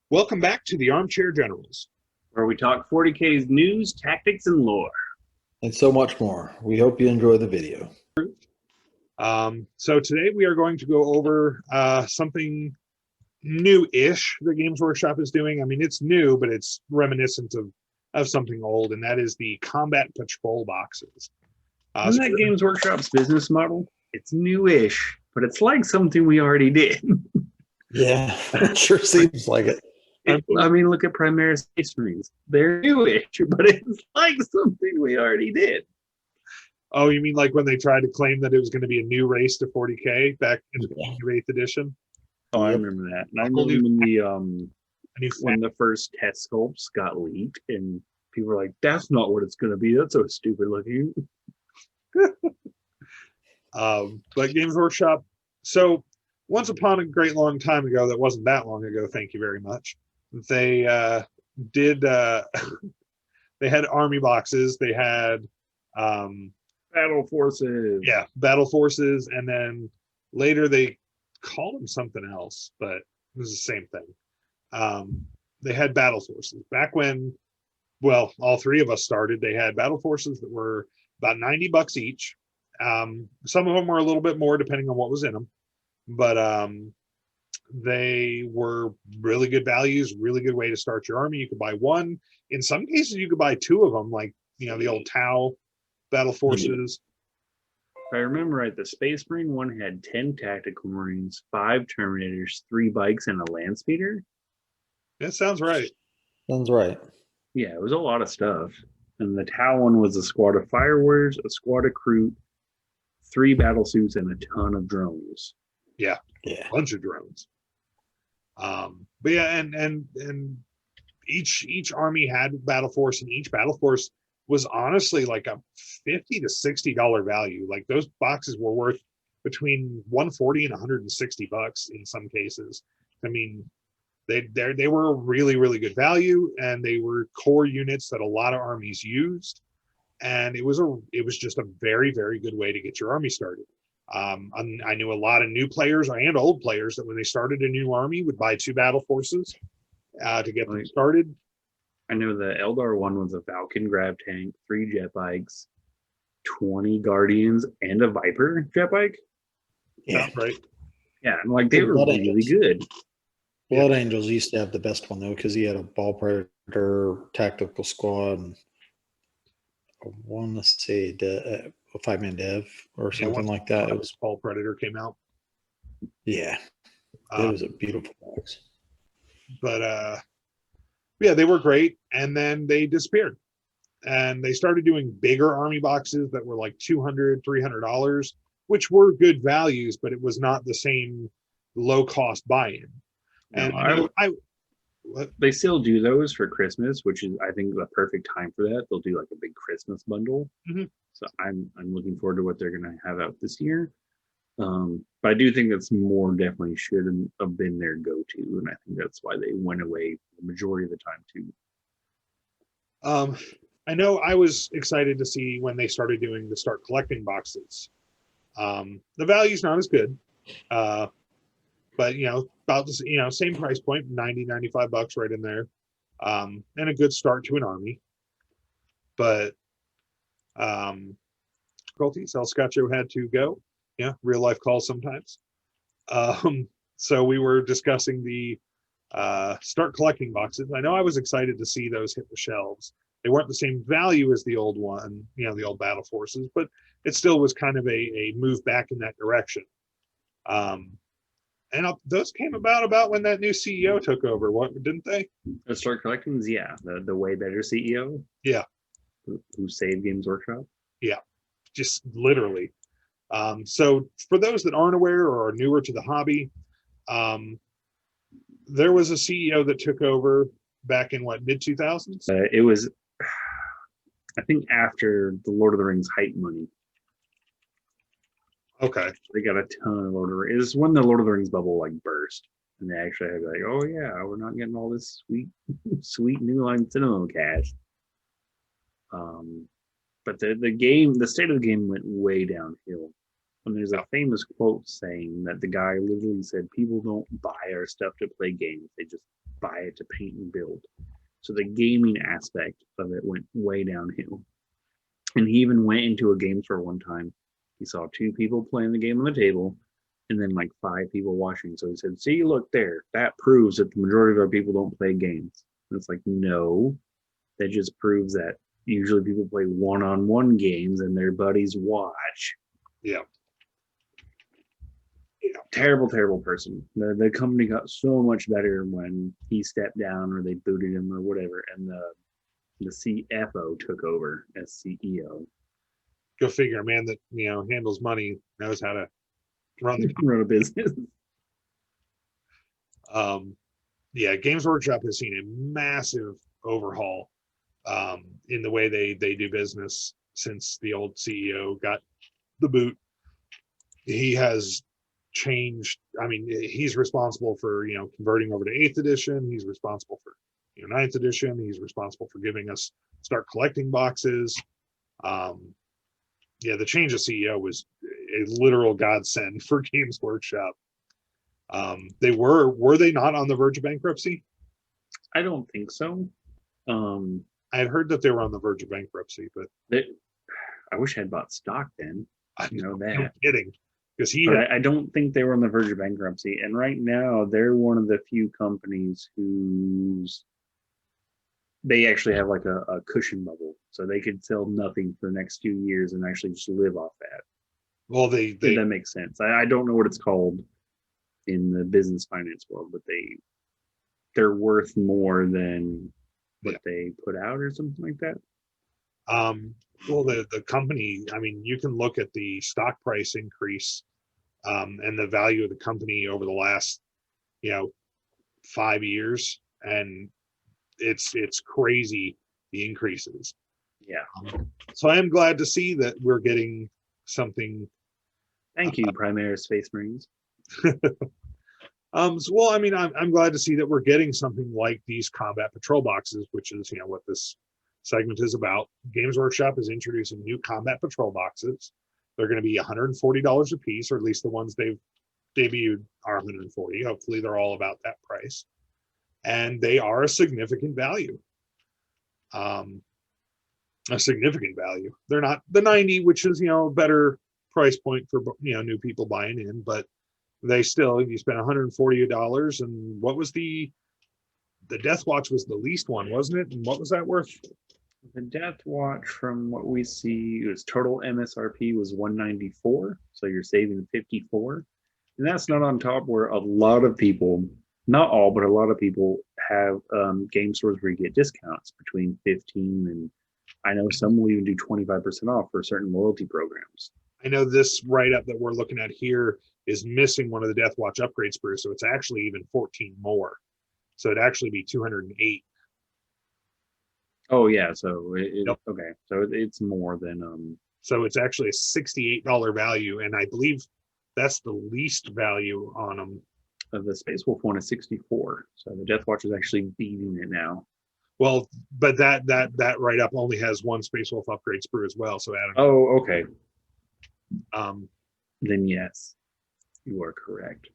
Welcome back to the Armchair Generals. Where we talk 40k's news, tactics, and lore. And so much more. We hope you enjoy the video. So today we are going to go over something new-ish that Games Workshop is doing. I mean, it's new, but it's reminiscent of something old, and that is the Combat Patrol boxes. Isn't that Games Workshop's business model? It's new-ish, but it's like something we already did. Yeah, it sure seems like it. I mean, look at Primaris Space Marines. They're newish, but it's like something we already did. Oh, you mean like when they tried to claim that it was going to be a new race to 40k back in the 8th edition? Oh, I remember that. And I remember when the first test sculpts got leaked, and people were like, "That's not what it's going to be. That's so stupid looking." But Games Workshop. So once upon a great long time ago, that wasn't that long ago. Thank you very much. They did. They had army boxes. They had Battle forces. Yeah, battle forces, and then later they called them something else, but it was the same thing. They had battle forces back when, well, all three of us started. They had battle forces that were about $90 each. Some of them were a little bit more depending on what was in them, but they were really good values, really good way to start your army. You could buy one. In some cases, you could buy two of them, like the old Tau battle forces. If I remember right, the Space Marine one had 10 Tactical Marines, 5 Terminators, 3 bikes, and a land speeder. That sounds right. Sounds right. Yeah, it was a lot of stuff. And the Tau one was a squad of fire warriors, a squad of crew, 3 battle suits, and a ton of drones. Yeah, a bunch of drones. But yeah, and each army had battle force, and each battle force was honestly like a $50 to $60 value. Like those boxes were worth between $140 and $160 in some cases. I mean, they were a really, really good value, and they were core units that a lot of armies used. And it was just a very, very good way to get your army started. I knew a lot of new players and old players that when they started a new army would buy 2 battle forces to get them started. I know the Eldar one was a Falcon grav tank, 3 jet bikes, 20 Guardians, and a Viper jet bike. Yeah, right. Yeah, and like they were really good. Blood Angels used to have the best one though, because he had a ball predator tactical squad. And I want to say a 5-man dev or something like that. It was Ball Predator came out. Yeah, it was a beautiful box. But yeah, they were great, and then they disappeared, and they started doing bigger army boxes that were like $200, $300, which were good values, but it was not the same low cost buy-in. And they still do those for Christmas, which is I think the perfect time for that. They'll do like a big Christmas bundle. Mm-hmm. So I'm looking forward to what they're going to have out this year. But I do think that's more definitely should have been their go-to, and I think that's why they went away the majority of the time too. I know I was excited to see when they started doing the start collecting boxes. The value's not as good, but about this, same price point, $90, $95 right in there, and a good start to an army. But difficulties, El Scotcho had to go. Yeah, real life calls sometimes. So we were discussing the start collecting boxes. I know I was excited to see those hit the shelves. They weren't the same value as the old one, the old battle forces, but it still was kind of a move back in that direction. And those came about when that new CEO took over. What didn't they? The start collectings, yeah, the way better CEO. Yeah, who saved Games Workshop. Yeah, just literally. So for those that aren't aware or are newer to the hobby, there was a CEO that took over back in mid 2000s? It was, I think, after the Lord of the Rings hype money. Okay. They got a ton of Lord of the Rings. It was when the Lord of the Rings bubble burst, and they actually had oh yeah, we're not getting all this sweet New Line Cinema cash. But the state of the game went way downhill. And there's a famous quote saying that the guy literally said, "People don't buy our stuff to play games; they just buy it to paint and build. So the gaming aspect of it went way downhill. And he even went into a game store one time. He saw 2 people playing the game on the table and then like 5 people watching. So he said, see, look there. That proves that the majority of our people don't play games. And it's like, no, that just proves that usually people play one-on-one games and their buddies watch. Yeah. Terrible, terrible person. The company got so much better when he stepped down or they booted him or whatever, and the CFO took over as CEO. Go figure, a man that handles money knows how to run the Run a business. Yeah, Games Workshop has seen a massive overhaul in the way they do business since the old CEO got the boot. He has changed. I mean, he's responsible for converting over to 8th edition. He's responsible for 9th edition. He's responsible for giving us start collecting boxes. Yeah, the change of CEO was a literal godsend for Games Workshop. They were they not on the verge of bankruptcy? I don't think so. I had heard that they were on the verge of bankruptcy, but I wish I had bought stock then. You know that. No kidding. Because I don't think they were on the verge of bankruptcy. And right now, they're one of the few companies whose they actually have like a cushion bubble, so they could sell nothing for the next few years and actually just live off that. Well, if that makes sense. I don't know what it's called in the business finance world, but they're worth more than what they put out or something like that. Well, the company, I mean, you can look at the stock price increase and the value of the company over the last 5 years, and it's crazy, the increases. Yeah. So I am glad to see that we're getting something. Thank you, Primaris Space Marines. So, well, I mean, I'm glad to see that we're getting something like these combat patrol boxes, which is what this segment is about. Games Workshop is introducing new combat patrol boxes. They're going to be $140 a piece, or at least the ones they've debuted are $140. Hopefully, they're all about that price, and they are a significant value. A significant value. They're not the 90, which is a better price point for new people buying in, but they still, if you spend $140, and what was the Death Watch was the least one, wasn't it? And what was that worth? The Death Watch, from what we see, its total MSRP was $194, so you're saving $54, and that's not on top where a lot of people, not all, but a lot of people have game stores where you get discounts between 15 and I know some will even do 25% off for certain loyalty programs. I know this write-up that we're looking at here is missing one of the Death Watch upgrade sprues, so it's actually even 14 more. So it'd actually be 208. Oh yeah, so okay, so it's more than So it's actually a $68 value, and I believe that's the least value on them. The Space Wolf one is 64, so the Death Watch is actually beating it now. Well, but that write-up only has one Space Wolf upgrade sprue as well. So Adam. Oh, okay. Then yes, you are correct.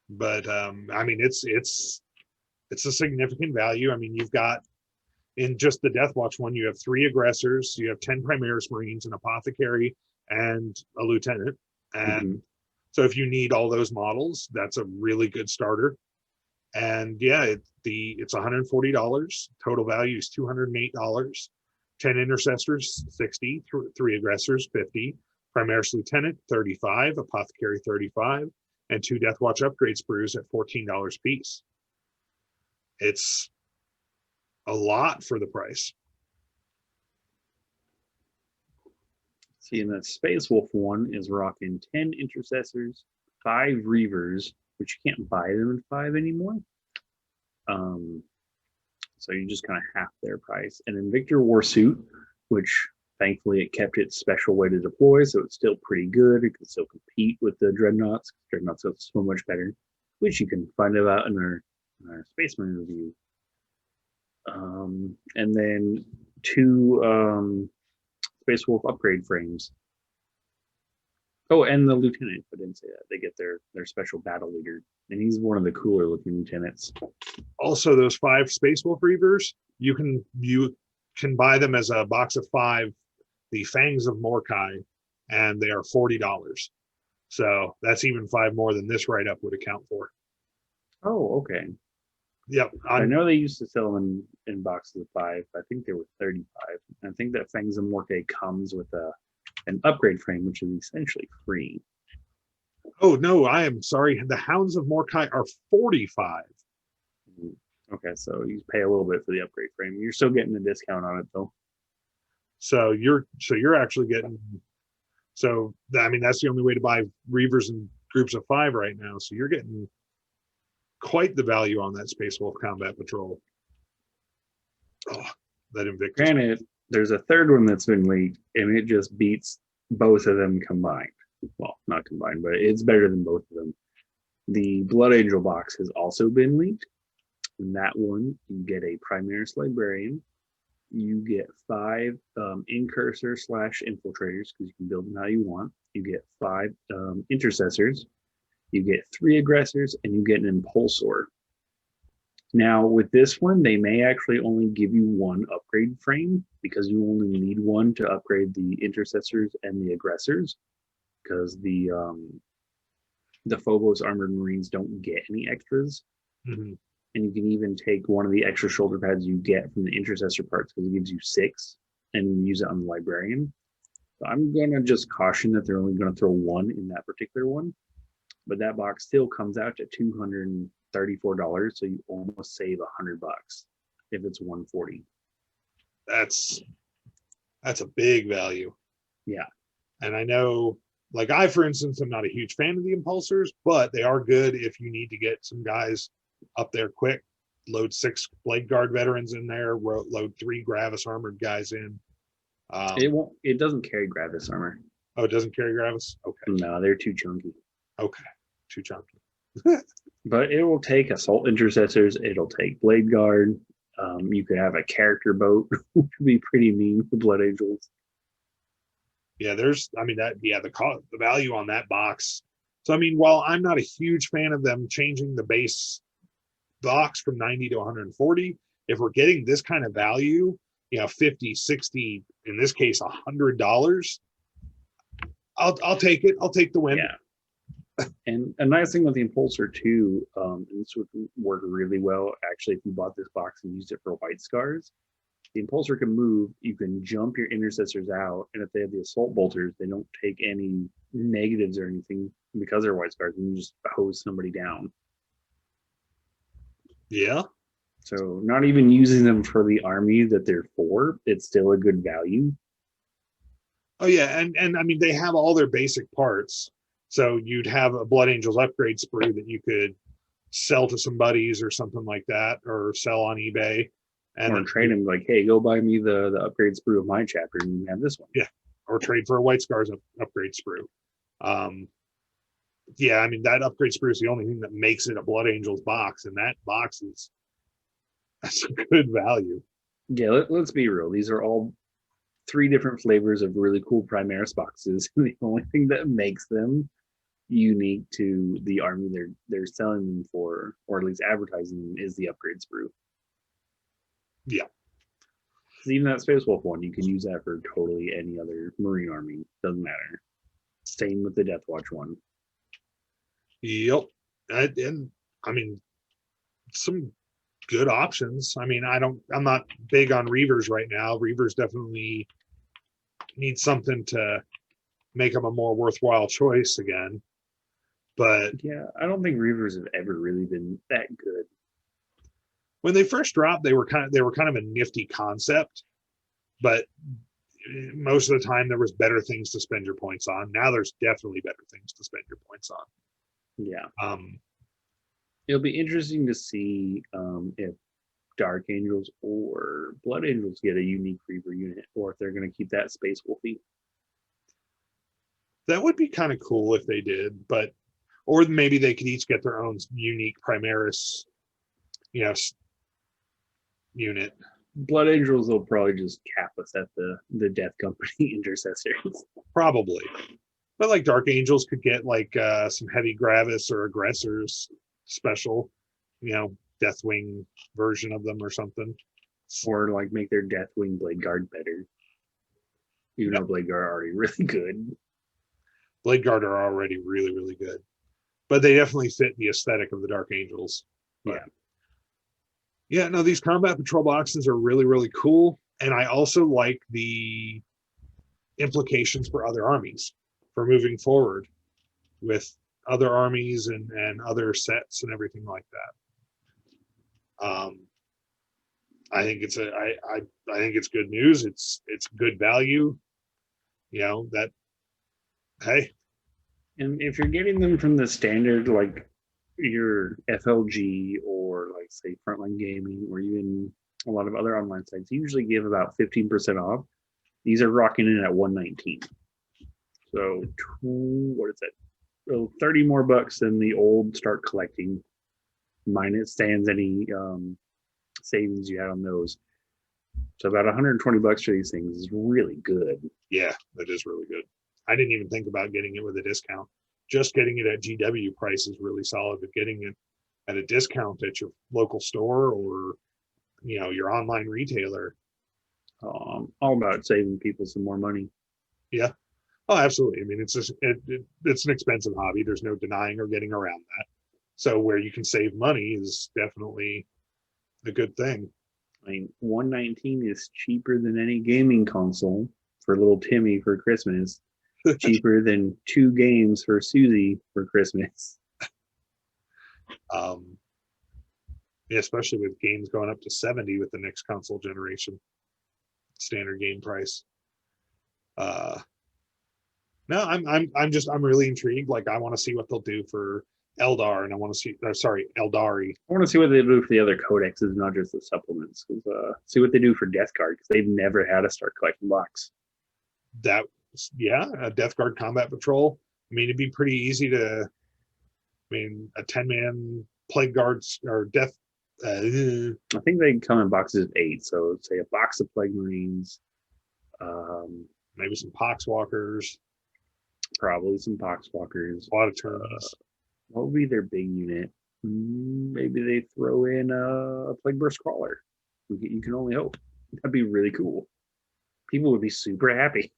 But I mean, it's a significant value. I mean, you've got in just the Death Watch one, you have 3 aggressors, you have 10 Primaris Marines, an apothecary, and a lieutenant. And so if you need all those models, that's a really good starter. And yeah, it's $140. Total value is $208. 10 intercessors, 60. 3 aggressors, 50. Primaris Lieutenant, 35. Apothecary, 35. And 2 Death Watch upgrade sprues at $14 a piece. It's a lot for the price. See, and the Space Wolf one is rocking 10 intercessors, 5 reavers, which you can't buy them in 5 anymore. So you just kind of half their price. And then Victor Warsuit, which thankfully it kept its special way to deploy, so it's still pretty good. It can still compete with the Dreadnoughts. Dreadnoughts are so much better, which you can find out in our Space Marine review. And then 2 Space Wolf upgrade frames. Oh, and the lieutenant, I didn't say that. They get their special battle leader, and he's one of the cooler looking lieutenants. Also, those 5 Space Wolf Reavers, you can buy them as a box of 5, the Fangs of Mordecai, and they are $40. So that's even 5 more than this write up would account for. Oh, okay. Yep. I know they used to sell them in boxes of 5. I think they were 35. I think that Fangs of Mordecai comes with an upgrade frame, which is essentially free. Oh no, I am sorry. The Hounds of Mordecai are 45. Okay, so you pay a little bit for the upgrade frame. You're still getting a discount on it though. So you're actually getting. So I mean that's the only way to buy Reavers in groups of 5 right now. So you're getting quite the value on that Space Wolf Combat Patrol. Oh, that Invictus. Granted, there's a third one that's been leaked, and it just beats both of them combined. Well, not combined, but it's better than both of them. The Blood Angel box has also been leaked. In that one, you get a Primaris Librarian. You get 5 Incursor / Infiltrators, because you can build them how you want. You get 5 Intercessors. You get 3 Aggressors, and you get an Impulsor. Now, with this one, they may actually only give you 1 upgrade frame, because you only need 1 to upgrade the Intercessors and the Aggressors, because the Phobos Armored Marines don't get any extras. Mm-hmm. And you can even take one of the extra shoulder pads you get from the Intercessor parts, because it gives you 6, and use it on the Librarian. So I'm going to just caution that they're only going to throw 1 in that particular one. But that box still comes out to $234, so you almost save $100 if it's $140. That's a big value. Yeah. And I know, like I, for instance, am not a huge fan of the Impulsors, but they are good if you need to get some guys up there quick. Load 6 Blade Guard veterans in there. Load 3 Gravis armored guys in. It doesn't carry Gravis armor. Oh, it doesn't carry Gravis? Okay. No, they're too chunky. Okay. Too chunky. But it will take Assault Intercessors. It'll take Blade Guard. You could have a character boat, which would be pretty mean for Blood Angels. Yeah, the value on that box. So, I mean, while I'm not a huge fan of them changing the base box from 90 to 140, if we're getting this kind of value, 50, 60, in this case, $100, I'll take it. I'll take the win. Yeah. And a nice thing with the Impulsor too, and this would work really well actually if you bought this box and used it for White Scars. The Impulsor can move, you can jump your Intercessors out, and if they have the Assault Bolters, they don't take any negatives or anything because they're White Scars, and you just hose somebody down. Yeah. So not even using them for the army that they're for, it's still a good value. Oh yeah, and I mean they have all their basic parts. So you'd have a Blood Angels upgrade sprue that you could sell to some buddies or something like that, or sell on eBay. And or trade them like, hey, go buy me the upgrade sprue of my chapter and you have this one. Yeah. Or trade for a White Scars upgrade sprue. Yeah, I mean that upgrade sprue is the only thing that makes it a Blood Angels box, and that box that's a good value. Yeah, let's be real. These are all 3 different flavors of really cool Primaris boxes. The only thing that makes them unique to the army they're selling them for, or at least advertising them, is the upgrade sprue. Yeah. Even that Space Wolf one, you can use that for totally any other Marine army. Doesn't matter. Same with the Death Watch one. Yep. And I mean, some good options. I mean, I'm not big on Reavers right now. Reavers definitely need something to make them a more worthwhile choice again. But yeah, I don't think Reavers have ever really been that good. When they first dropped, they were kind of a nifty concept, but most of the time there was better things to spend your points on. Now there's definitely better things to spend your points on. Yeah. It'll be interesting to see if Dark Angels or Blood Angels get a unique Reaver unit, or if they're going to keep that Space Wolfie. That would be kind of cool if they did, or maybe they could each get their own unique Primaris, unit. Blood Angels will probably just cap us at the Death Company Intercessors. Probably. But like Dark Angels could get like some heavy gravis or aggressors special, Deathwing version of them or something. Or like make their Deathwing Blade Guard better. Even though Blade Guard are already really good. Blade Guard are already really, really good. But they definitely fit the aesthetic of the Dark Angels. But, yeah, no, these combat patrol boxes are really, really cool. And I also like the implications for other armies for moving forward with other armies and other sets and everything like that. I think it's I think it's good news. It's good value. That, hey. And if you're getting them from the standard, like your FLG or like say Frontline Gaming or even a lot of other online sites, usually give about 15% off. These are rocking in at 119. So what is it? So 30 more bucks than the old start collecting, minus stands any savings you had on those. So about 120 bucks for these things is really good. Yeah, that is really good. I didn't even think about getting it with a discount. Just getting it at GW price is really solid, but getting it at a discount at your local store or your online retailer. All about saving people some more money. Yeah. Oh, absolutely. I mean, it's just it's an expensive hobby. There's no denying or getting around that. So where you can save money is definitely a good thing. I mean, 119 is cheaper than any gaming console for little Timmy for Christmas. Cheaper than 2 games for Susie for Christmas. Yeah, especially with games going up to 70 with the next console generation. Standard game price. No, I'm really intrigued. Like, I want to see what they'll do for Eldar, and I want to see Eldari. I want to see what they do for the other codexes, not just the supplements. See what they do for Death Guard, because they've never had a start collecting box. That, yeah, a Death Guard Combat Patrol. I mean, it'd be pretty easy to. I mean, a 10-man Plague Guards or Death. I think they come in boxes of 8. So say a box of Plague Marines, maybe some Poxwalkers. Probably some Poxwalkers. A lot of turns. What would be their big unit? Maybe they throw in a Plague Burst Crawler. You can only hope. That'd be really cool. People would be super happy.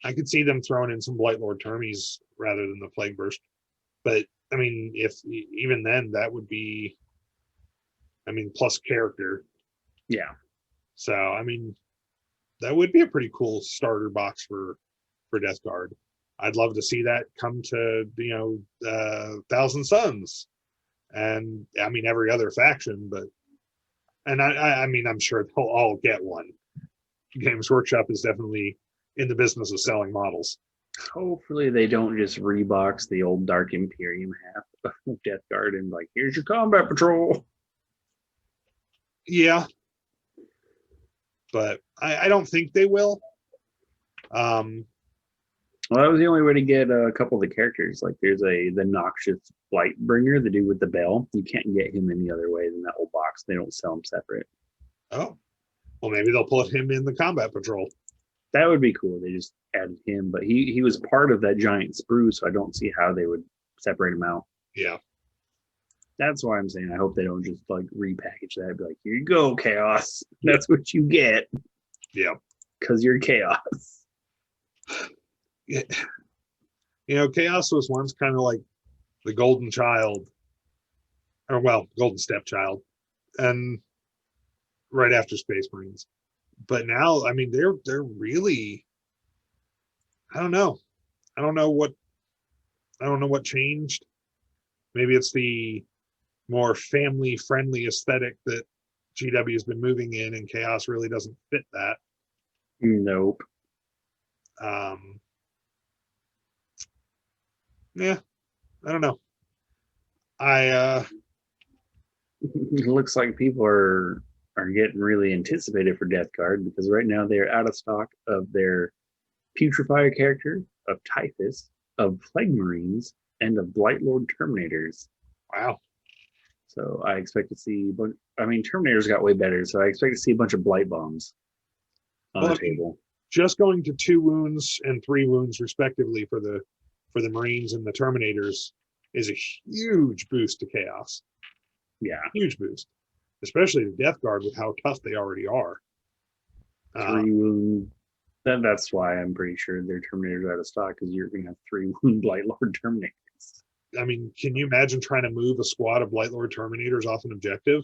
I could see them throwing in some Blight Lord Termies rather than the Plague Burst. But, I mean, if even then, that would be, plus character. Yeah. So, I mean, that would be a pretty cool starter box for Death Guard. I'd love to see that come to, Thousand Suns and, every other faction. But, and I'm sure they'll all get one. Games Workshop is definitely in the business of selling models. Hopefully they don't just rebox the old Dark Imperium half of Death Guard and like, here's your combat patrol. Yeah. But I don't think they will. Well, that was the only way to get a couple of the characters. Like there's the Noxious Blightbringer, the dude with the bell. You can't get him any other way than that old box. They don't sell them separate. Oh. Well, maybe they'll put him in the combat patrol. That would be cool. They just added him, but he was part of that giant sprue, so I don't see how they would separate him out. Yeah. That's why I'm saying I hope they don't just like repackage that and be like, here you go, Chaos. That's what you get. Yeah. Because you're Chaos. Yeah. Chaos was once kind of like the golden child, or golden stepchild, and right after Space Marines. But now, they're really, I don't know what changed. Maybe it's the more family friendly aesthetic that GW has been moving in, and Chaos really doesn't fit that. Nope. Yeah, I don't know. It looks like people are getting really anticipated for Death Guard because right now they're out of stock of their Putrefier character, of Typhus, of Plague Marines, and of Blight Lord Terminators. Wow. So I expect to see, Terminators got way better, so I expect to see a bunch of Blight Bombs on the table. just going to 2 wounds and 3 wounds respectively for the Marines and the Terminators is a huge boost to chaos. Yeah. Huge boost, especially the Death Guard with how tough they already are. 3 wound. That's why I'm pretty sure their Terminators are out of stock, because you're going to have 3 wound Blight Lord Terminators. I mean, can you imagine trying to move a squad of Blight Lord Terminators off an objective?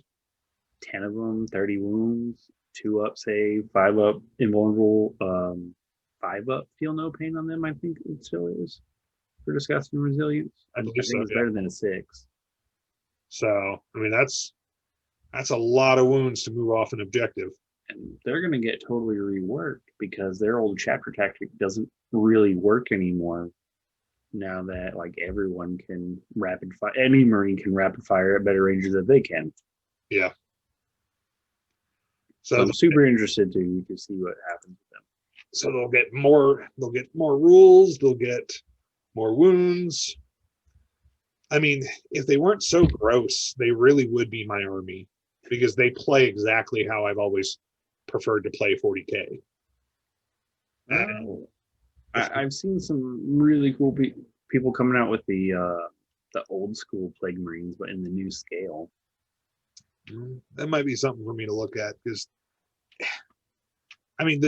10 of them, 30 wounds, 2 up save, 5 up invulnerable, 5 up feel no pain on them. I think it still is for disgusting resilience. I believe think so, it's yeah. better than a 6. So, I mean, that's a lot of wounds to move off an objective. And they're going to get totally reworked because their old chapter tactic doesn't really work anymore. Now that like everyone can rapid fire, any Marine can rapid fire at better ranges than they can. Yeah. So I'm super interested to see what happens with them. So they'll get more rules, they'll get more wounds. I mean, if they weren't so gross, they really would be my army, because they play exactly how I've always preferred to play 40k. I've seen some really cool people coming out with the old school Plague Marines, but in the new scale. That might be something for me to look at, because I mean,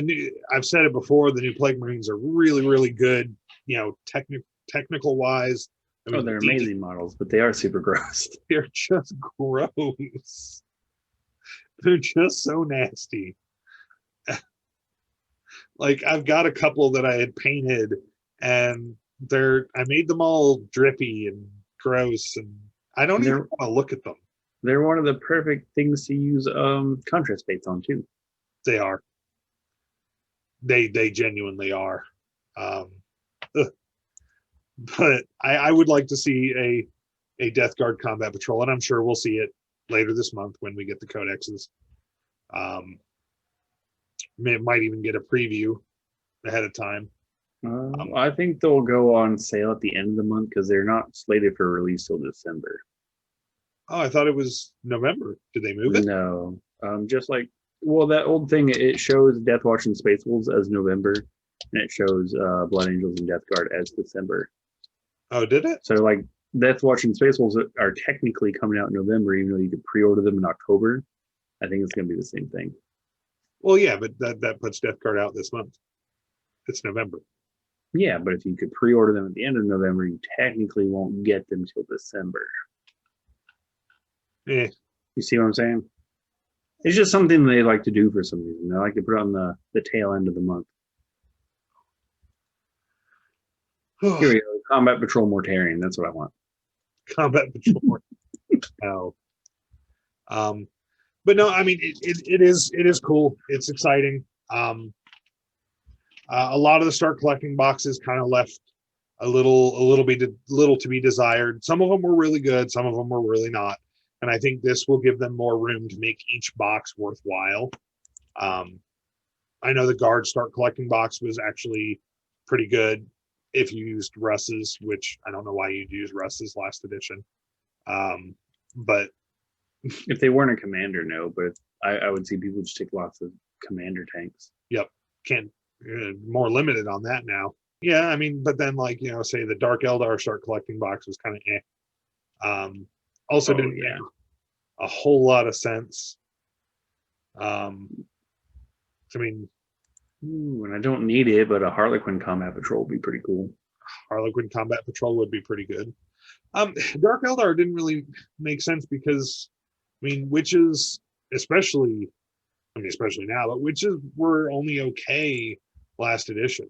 I've said it before, the new Plague Marines are really, really good, you know, technical wise. I mean, they're amazing models, but they are super gross. They're just gross. They're just so nasty. Like, I've got a couple that I had painted, and I made them all drippy and gross, and I don't even want to look at them. They're one of the perfect things to use contrast baits on too. They are. They genuinely are. But I would like to see a Death Guard combat patrol, and I'm sure we'll see it later this month when we get the codexes. Might even get a preview ahead of time. I think they'll go on sale at the end of the month because they're not slated for release till December. Oh, I thought it was November. Did they move it? No, just like, well, that old thing, it shows Death Watch and Space Wolves as November, and it shows Blood Angels and Death Guard as December. Oh, did it? So like Death Watch and Space Wolves are technically coming out in November, even though you could pre-order them in October. I think it's going to be the same thing. Well, yeah, but that puts Death Guard out this month. It's November. Yeah, but if you could pre-order them at the end of November, you technically won't get them till December. Eh. You see what I'm saying? It's just something they like to do for some reason. They like to put it on the tail end of the month. Here we go. Combat Patrol Mortarian. That's what I want. Combat Patrol. No. But no, I mean, it is cool. It's exciting. A lot of the start collecting boxes kind of left a little to be desired. Some of them were really good. Some of them were really not. And I think this will give them more room to make each box worthwhile. I know the Guard start collecting box was actually pretty good if you used Russ's, which I don't know why you'd use Russ's last edition. But if they weren't a commander, no. But I would see people just take lots of commander tanks. Yep, more limited on that now. Yeah, I mean, but then like, you know, say the Dark Eldar start collecting box was kind of also didn't make a whole lot of sense. I mean, and I don't need it, but a Harlequin Combat Patrol would be pretty cool. Harlequin Combat Patrol would be pretty good. Dark Eldar didn't really make sense because, I mean, witches, especially now, but witches were only okay last edition.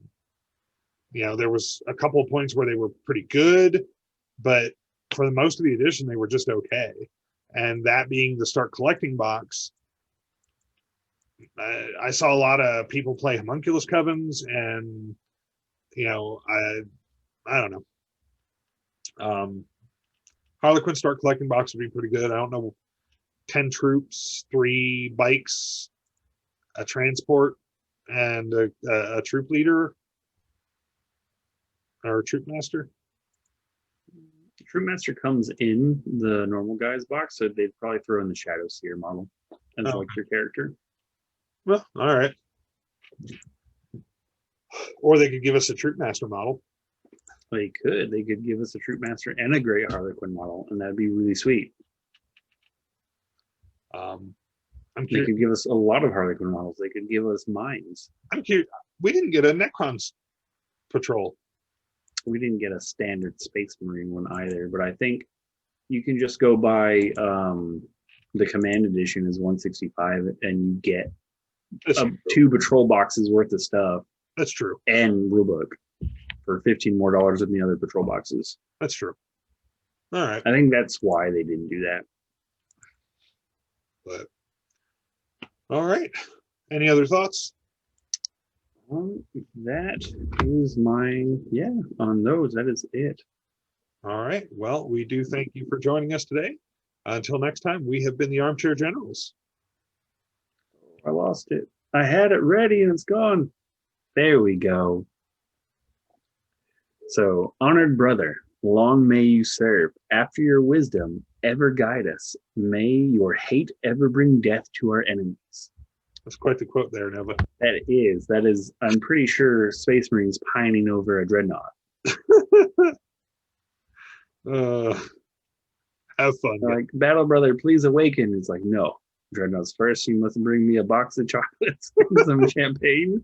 You know, there was a couple of points where they were pretty good, but for the most of the edition, they were just okay. And that being the start collecting box, I saw a lot of people play homunculus covens, and you know, I don't know. Harlequin start collecting box would be pretty good. I don't know, 10 troops, 3 bikes, a transport, and a troop leader or a troop master. Troop master comes in the normal guy's box, so they'd probably throw in the Shadow Seer model as like your character. Well, all right. Or they could give us a Troop Master model. They could. They could give us a Troop Master and a Great Harlequin model, and that'd be really sweet. I'm They curious. could give us a lot of Harlequin models. They could give us mines. I'm curious. We didn't get a Necrons patrol. We didn't get a standard Space Marine one either, but I think you can just go buy the Command Edition is 165, and you get That's, 2 patrol boxes worth of stuff that's true. and rulebook for $15 more than the other patrol boxes. That's true. All right. I think that's why they didn't do that. But all right. Any other thoughts? That is on those. That is it. All right. Well, we do thank you for joining us today. Until next time, we have been the Armchair Generals. I lost it. I had it ready and it's gone. There we go. So, honored brother, long may you serve. After your wisdom, ever guide us. May your hate ever bring death to our enemies. That's quite the quote there, Nova. That is, I'm pretty sure Space Marines pining over a dreadnought. Have fun. They're like, Battle Brother, please awaken. It's like, no. Dreadnoughts first, you must bring me a box of chocolates and some champagne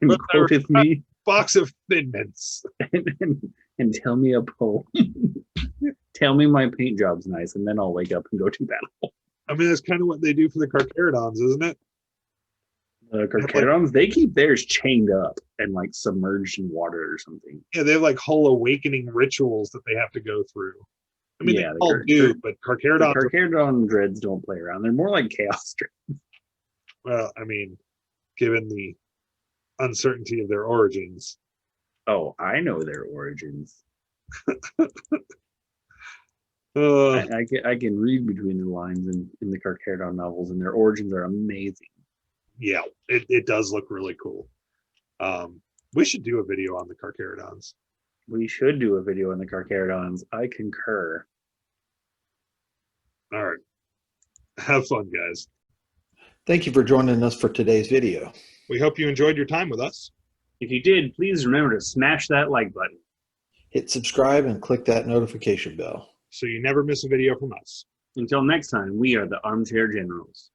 and But quote with me Box of Thin Mints. and tell me a poem. Tell me my paint job's nice, and then I'll wake up and go to battle. I mean, that's kind of what they do for the Carcharodons, isn't it? The Carcharodons, they keep theirs chained up and like submerged in water or something. Yeah, they have like whole awakening rituals that they have to go through. I mean, Yeah, they all do, but The Carcharodons, Carcharodon dreads don't play around. They're more like chaos dreads. well, I mean, given the uncertainty of their origins. Oh, I know their origins. Uh, I can read between the lines in the Carcharodon novels, and their origins are amazing. yeah, it does look really cool. We should do a video on the Carcharodons. We should do a video on the Carcharodons. I concur. All right. Have fun, guys. Thank you for joining us for today's video. We hope you enjoyed your time with us. If you did, please remember to smash that like button. Hit subscribe and click that notification bell. So you never miss a video from us. Until next time, we are the Armchair Generals.